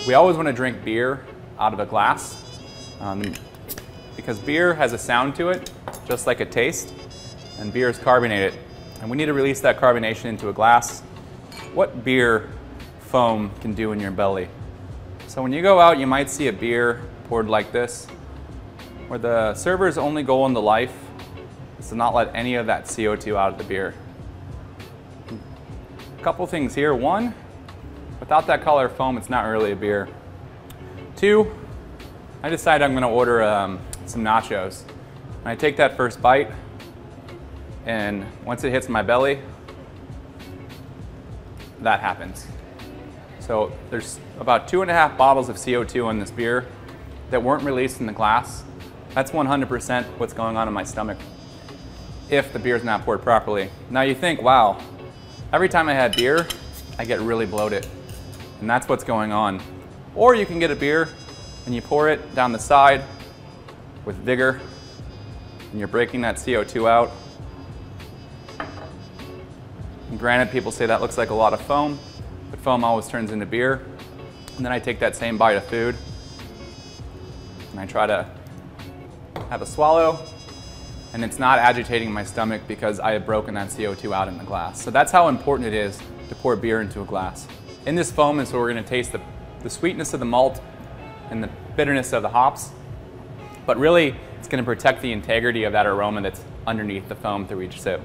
We always want to drink beer out of a glass because beer has a sound to it, just like a taste, and beer is carbonated. And we need to release that carbonation into a glass. What beer foam can do in your belly? So when you go out, you might see a beer poured like this, where the server's only goal in the life is to not let any of that CO2 out of the beer. A couple things here. One, without that color foam, it's not really a beer. Two, I decide I'm going to order some nachos. And I take that first bite, and once it hits my belly, that happens. So there's about 2.5 bottles of CO2 in this beer that weren't released in the glass. That's 100% what's going on in my stomach if the beer's not poured properly. Now you think, wow, every time I have beer, I get really bloated. And that's what's going on. Or you can get a beer and you pour it down the side with vigor, and you're breaking that CO2 out. And granted, people say that looks like a lot of foam, but foam always turns into beer. And then I take that same bite of food and I try to have a swallow, and it's not agitating my stomach because I have broken that CO2 out in the glass. So that's how important it is to pour beer into a glass. In this foam is where we're going to taste the sweetness of the malt and the bitterness of the hops, but really it's going to protect the integrity of that aroma that's underneath the foam through each sip.